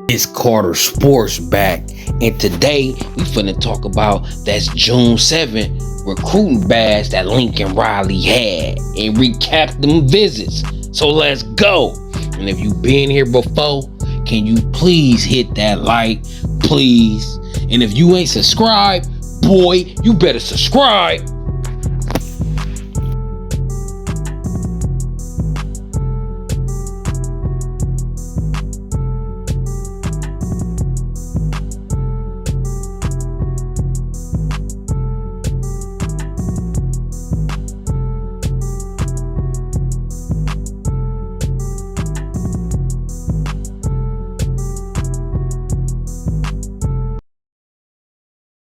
It's Carter Sports back, and today we finna talk about that's June 7th recruiting badge that Lincoln Riley had and recap them visits. So let's go. And if you've been here before, can you please hit that like, please? And if you ain't subscribed, boy, you better subscribe.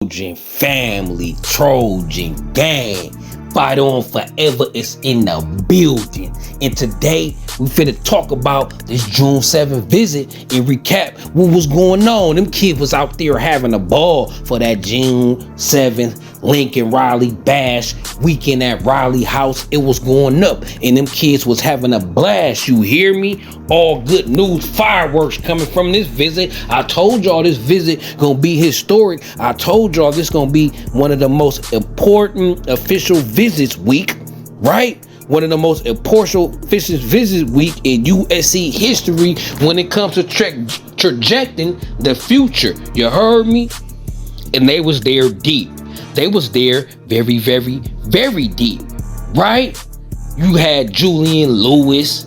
Trojan family, Trojan gang, fight on forever is in the building. And today we finna talk about this June 7th visit and recap what was going on. Them kids was out there having a ball for that June 7th Lincoln Riley bash weekend at Riley House. It was going up and them kids was having a blast. You hear me? All good news, fireworks coming from this visit. I told y'all this visit gonna be historic. I told y'all this gonna be one of the most important official visits week, right? One of the most important official visit week in USC history when it comes to trajecting the future. You heard me? And they was there deep. They was there very, very, very deep, right? You had Julian Lewis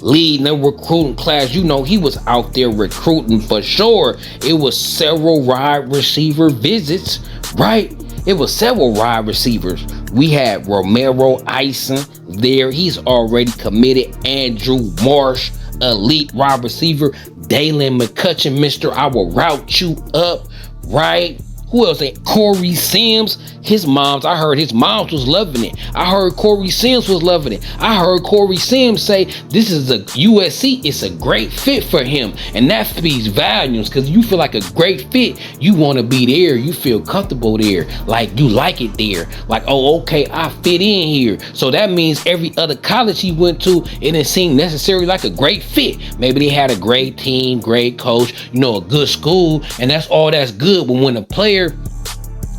leading the recruiting class. You know, he was out there recruiting for sure. It was several wide receiver visits, right? It was several wide receivers. We had Romero Ison there. He's already committed. Andrew Marsh, elite wide receiver. Dalen McCutcheon, Mr. I will route you up, right? Who else? Corey Sims, his moms. I heard his moms was loving it. I heard Corey Sims was loving it. I heard Corey Sims say this is a USC. It's a great fit for him, and that speaks volumes. Because you feel like a great fit, you want to be there. You feel comfortable there, like you like it there. Like, oh, okay, I fit in here. So that means every other college he went to, it didn't seem necessarily like a great fit. Maybe they had a great team, great coach, you know, a good school, and that's all that's good. But when a player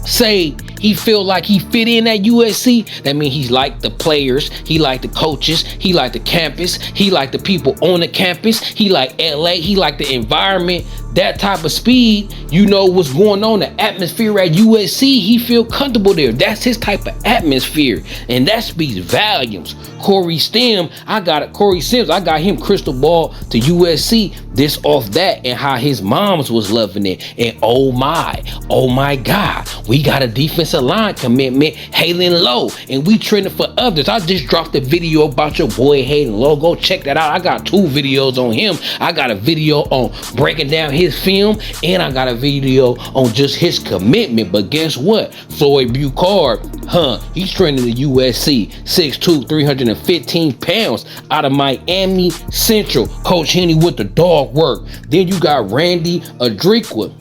say he feel like he fit in at USC, that means he's like the players, he like the coaches, he like the campus, he like the people on the campus, he like LA, he like the environment, that type of speed. You know what's going on, the atmosphere at USC, he feel comfortable there. That's his type of atmosphere, and that speaks volumes. Corey Sims, I got him crystal ball to USC, this off that, and how his moms was loving it. And oh my God, we got a defensive line commitment, Hayden Lowe, and we trending for others. I just dropped a video about your boy Hayden Lowe. Go check that out. I got 2 videos on him. I got a video on breaking down his film, and I got a video on just his commitment. But guess what? Floyd Bucard, he's trending to USC, 6'2", 315 pounds, out of Miami Central. Coach Henry with the dog work. Then you got Randy Adriqua,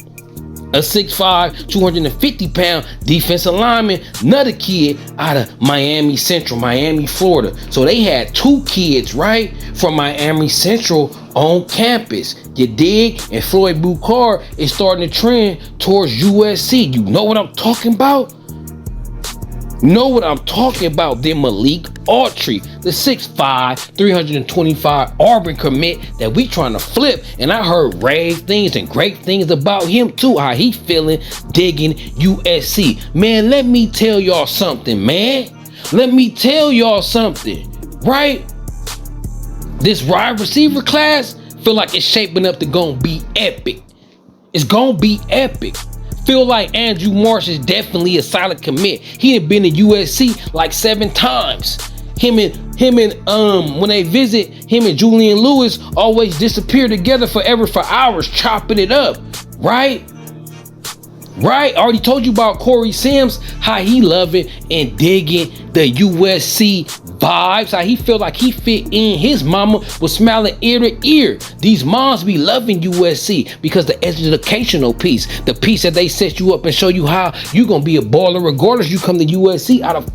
a 6'5", 250 pound defensive lineman, another kid out of Miami Central, Miami, Florida. So they had 2 kids, right, from Miami Central on campus. You dig? And Floyd Bucard is starting to trend towards USC. You know what I'm talking about? Know what I'm talking about? Then Malik Autry, the 6'5", 325 Auburn commit that we trying to flip. And I heard rave things and great things about him too. How he feeling digging USC. Man, let me tell y'all something, man. Let me tell y'all something, right? This wide receiver class feel like it's shaping up to gonna be epic. It's gonna be epic. Feel like Andrew Marsh is definitely a solid commit. He had been to USC like 7 times. Him and when they visit, him and Julian Lewis always disappear together forever for hours, chopping it up, right? Right? I already told you about Corey Sims, how he loving and digging the USC vibes, how he feel like he fit in. His mama was smiling ear to ear. These moms be loving USC because the educational piece, the piece that they set you up and show you how you gonna be a baller regardless you come to USC out of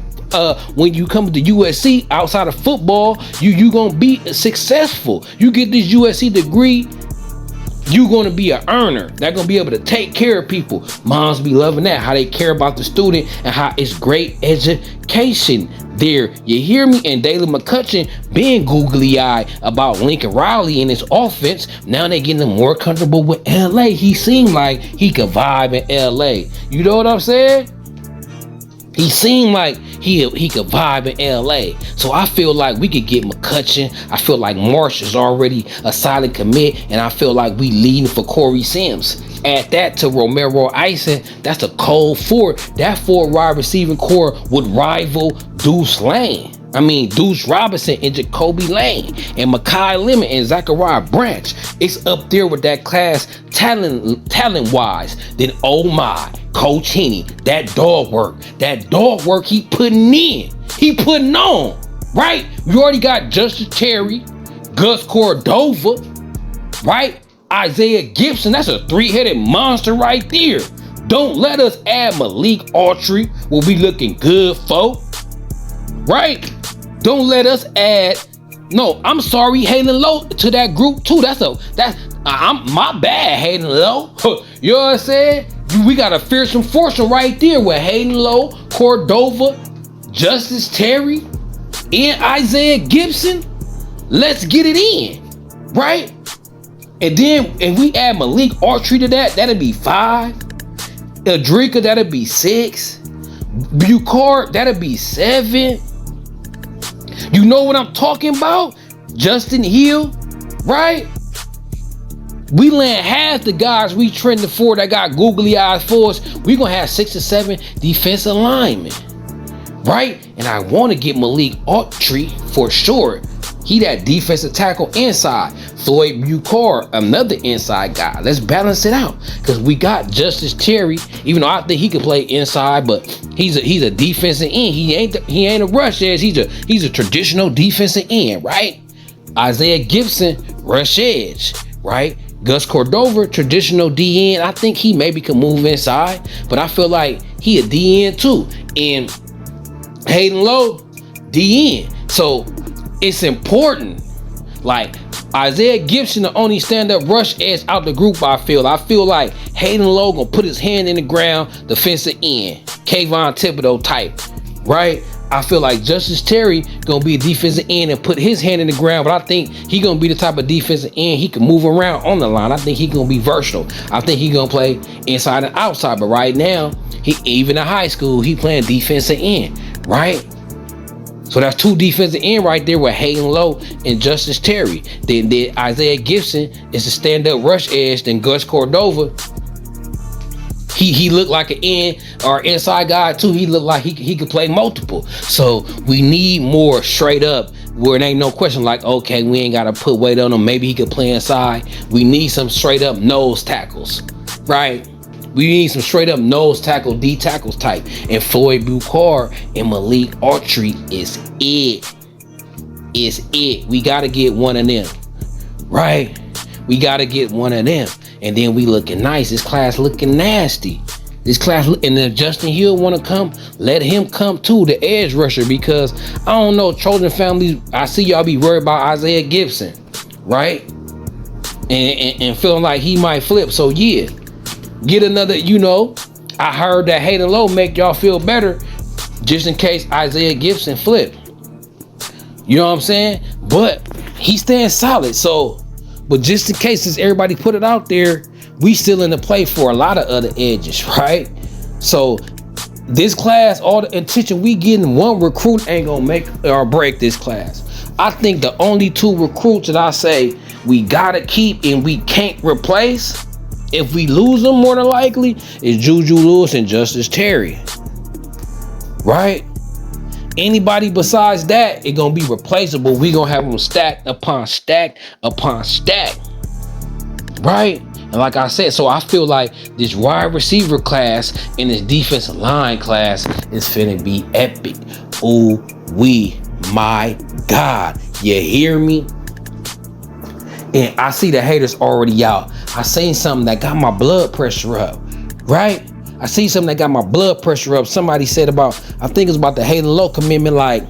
when you come to USC outside of football, you gonna be successful. You get this USC degree, You gonna be an earner. They're gonna be able to take care of people. Moms be loving that, how they care about the student and how it's great education there. You hear me? And Daly McCutcheon being googly-eyed about Lincoln Riley and his offense. Now they getting him more comfortable with LA. He seemed like he could vibe in LA. You know what I'm saying? He seemed like he could vibe in LA. So I feel like we could get McCutcheon. I feel like Marsh is already a solid commit. And I feel like we leading for Corey Sims. Add that to Romero Ison. That's a cold four. That 4 wide receiving core would rival Deuce Robinson and Jacoby Lane and Mekhi Lemon and Zachariah Branch. It's up there with that class talent wise. Then oh my, Coach Henny, that dog work he putting on, right? We already got Justice Terry, Gus Cordova, right? Isaiah Gibson, that's a 3-headed monster right there. Don't let us add Malik Autry, will be looking good, folk, right? Don't let us add, no, I'm sorry, Hayden Lowe to that group too. I'm my bad, Hayden Lowe. You know what I'm saying? We got a fearsome foursome right there with Hayden Lowe, Cordova, Justice Terry, and Isaiah Gibson. Let's get it in, right? And then if we add Malik Autry to that, that'd be 5. Adrika, that'd be 6. Bucard, that'd be 7. You know what I'm talking about? Justin Hill, right? We land half the guys we trending for that got googly eyes for us. We gonna have 6 or 7 defensive linemen, right? And I want to get Malik Autry for sure. He that defensive tackle inside. Floyd Bucard, another inside guy. Let's balance it out, because we got Justice Terry. Even though I think he can play inside, but he's a defensive end. He ain't a rush edge. He's a traditional defensive end, right? Isaiah Gibson, rush edge, right? Gus Cordova, traditional DN. I think he maybe can move inside, but I feel like he a DN too. And Hayden Lowe, DN. So it's important. Like Isaiah Gibson, the only stand-up rush edge out the group. I feel like Hayden Lowe gonna put his hand in the ground, defensive end, Kayvon Thibodeau type, right? I feel like Justice Terry gonna be a defensive end and put his hand in the ground, but I think he gonna be the type of defensive end he can move around on the line. I think he gonna be versatile. I think he gonna play inside and outside, but right now, he even in high school, he playing defensive end, right? So that's 2 defensive end right there with Hayden Lowe and Justice Terry. Then Isaiah Gibson is a stand-up rush edge. Then Gus Cordova, he looked like an end or inside guy too. He looked like he could play multiple. So we need more straight up where it ain't no question like, okay, we ain't got to put weight on him. Maybe he could play inside. We need some straight up nose tackles, right? We need some straight up nose tackle, D tackles type. And Floyd Bucard and Malik Autry is it. It's it. We got to get one of them, right? We got to get one of them. And then we looking nice. This class looking nasty. This class, and if Justin Hill want to come, let him come too, the edge rusher, because I don't know, Trojan families, I see y'all be worried about Isaiah Gibson, right? And feeling like he might flip. So yeah. Get another, I heard that Hayden Lowe make y'all feel better just in case Isaiah Gibson flip. You know what I'm saying? But he stands solid. So, but just in case, since everybody put it out there, we still in the play for a lot of other edges, right? So this class, all the attention we getting, one recruit ain't gonna make or break this class. I think the only 2 recruits that I say we gotta keep and we can't replace, if we lose them more than likely, is Juju Lewis and Justice Terry, right? Anybody besides that, it gonna be replaceable. We gonna have them stack upon stack upon stack, right? And like I said, so I feel like this wide receiver class and this defensive line class is finna be epic. Ooh, my God, you hear me? And I see the haters already out. I seen something that got my blood pressure up, right? I see something that got my blood pressure up. Somebody said about, I think it's about the Hayden Lowe commitment, like,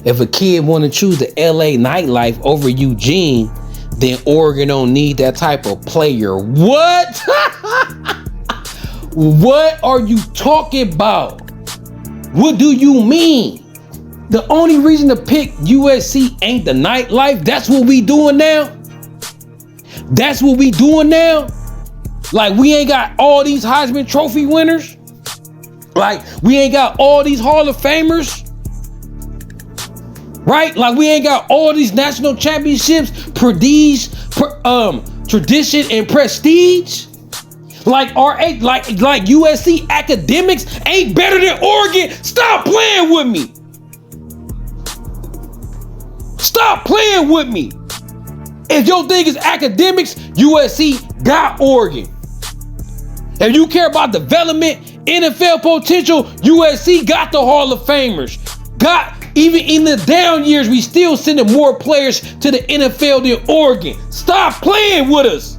if a kid want to choose the LA nightlife over Eugene, then Oregon don't need that type of player. What? What are you talking about? What do you mean? The only reason to pick USC ain't the nightlife. That's what we doing now. That's what we doing now. Like, we ain't got all these Heisman Trophy winners. Like, we ain't got all these Hall of Famers. Right? Like, we ain't got all these national championships, tradition and prestige. Like USC academics ain't better than Oregon. Stop playing with me. Stop playing with me. If your thing is academics, USC got Oregon. If you care about development, NFL potential, USC got the Hall of Famers. Even in the down years, we still sending more players to the NFL than Oregon. Stop playing with us.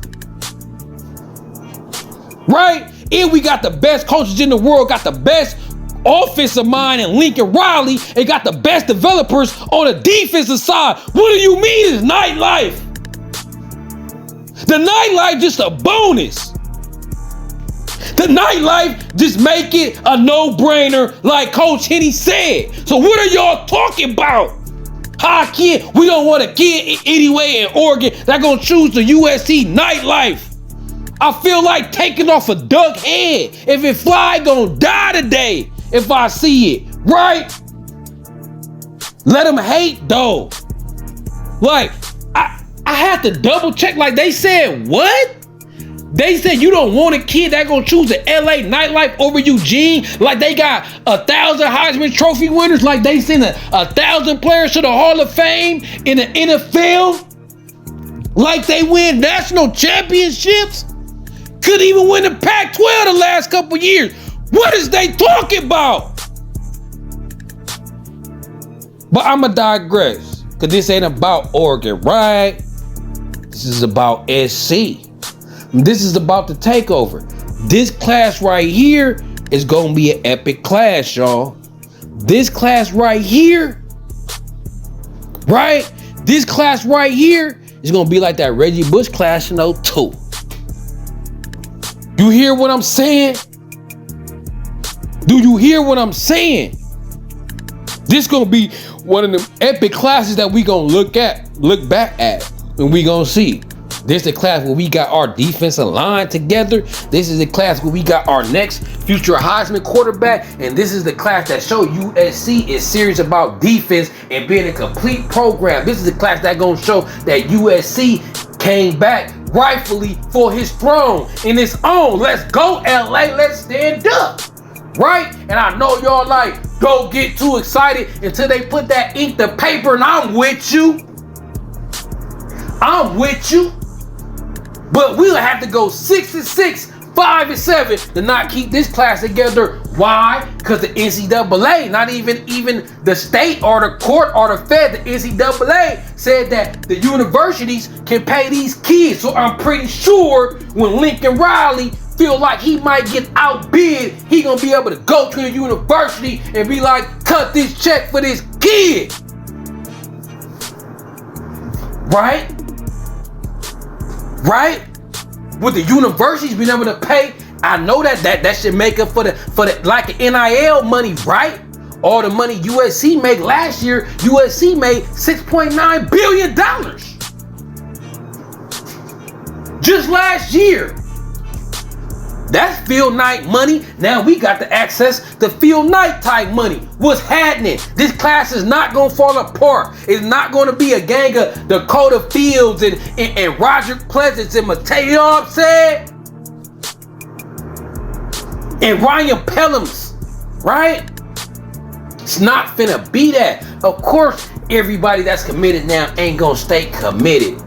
Right? And we got the best coaches in the world, got the best offensive mind in Lincoln Riley, and got the best developers on the defensive side. What do you mean it's nightlife? The nightlife just a bonus. The nightlife just make it a no-brainer, like Coach Henny said. So what are y'all talking about? We don't want a kid anyway in Oregon that gonna choose the USC nightlife. I feel like taking off a duck head. If it fly, gonna die today if I see it, right? Let them hate though. Like, I had to double check. Like, they said, what? They said you don't want a kid that gonna choose the LA nightlife over Eugene. Like, they got 1,000 Heisman Trophy winners. Like, they sent 1,000 players to the Hall of Fame in the NFL. Like, they win national championships. Could even win the Pac-12 the last couple years. What is they talking about? But I'ma digress, because this ain't about Oregon, right? This is about SC. This is about the takeover. This class right here is gonna be an epic class, y'all. This class right here, right? This class right here is gonna be like that Reggie Bush class in 02. You hear what I'm saying? Do you hear what I'm saying? This gonna be one of them epic classes that we gonna look back at, and we gonna see. This is the class where we got our defensive line together. This is the class where we got our next future Heisman quarterback. And this is the class that show USC is serious about defense and being a complete program. This is the class that gonna show that USC came back rightfully for his throne in its own. Let's go, LA. Let's stand up. Right? And I know y'all like, don't get too excited until they put that ink to paper, and I'm with you. I'm with you. But we'll have to go 6-6, 5-7 to not keep this class together. Why? Because the NCAA, not even the state or the court or the Fed, the NCAA said that the universities can pay these kids. So I'm pretty sure when Lincoln Riley feel like he might get outbid, he gonna be able to go to the university and be like, cut this check for this kid. Right? Right? With the universities being able to pay, I know that should make up for the like the NIL money, right? All the money USC made last year, USC made $6.9 billion. Just last year. That's field night money. Now we got to access the field night type money. What's happening? This class is not going to fall apart. It's not going to be a gang of Dakota Fields and Roger Pleasants and Mateo, you know what I'm saying? And Ryan Pelhams, right? It's not finna be that. Of course, everybody that's committed now ain't going to stay committed.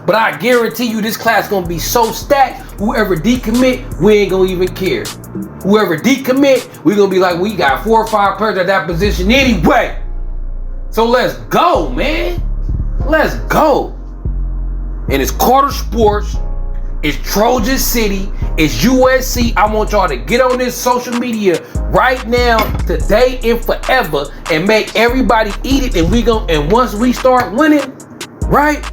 But I guarantee you this class gonna be so stacked, whoever decommit, we ain't gonna even care. Whoever decommit, we gonna be like, we got 4 or 5 players at that position anyway. So let's go, man. Let's go. And it's Carter Sports, it's Trojan City, it's USC. I want y'all to get on this social media right now, today and forever, and make everybody eat it. And once we start winning, right?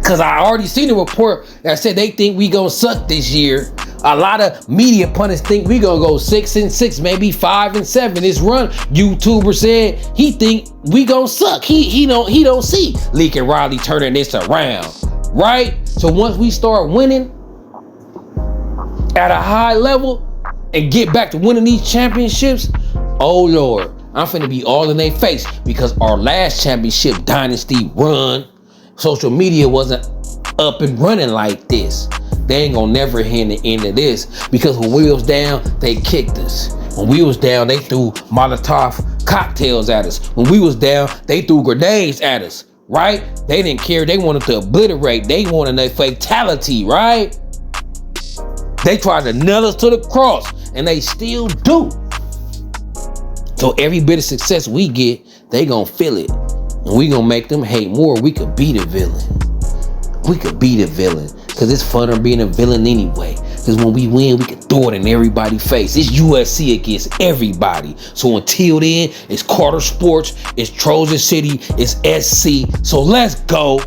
Cause I already seen a report that said they think we gonna suck this year. A lot of media pundits think we gonna go 6-6, maybe 5-7. This run YouTuber said he think we gonna suck. He don't see Lincoln Riley turning this around, right? So once we start winning at a high level and get back to winning these championships, oh Lord, I'm finna be all in their face, because our last championship dynasty run, social media wasn't up and running like this. They ain't gonna never hear the end of this, because when we was down, they kicked us. When we was down, they threw Molotov cocktails at us. When we was down, they threw grenades at us, right? They didn't care. They wanted to obliterate. They wanted a fatality, right? They tried to nail us to the cross, and they still do. So every bit of success we get, they gonna feel it. And we gonna make them hate more. We could be the villain. We could be the villain. Because it's funner being a villain anyway. Because when we win, we can throw it in everybody's face. It's USC against everybody. So until then, it's Carter Sports, it's Trojan City, it's SC. So let's go.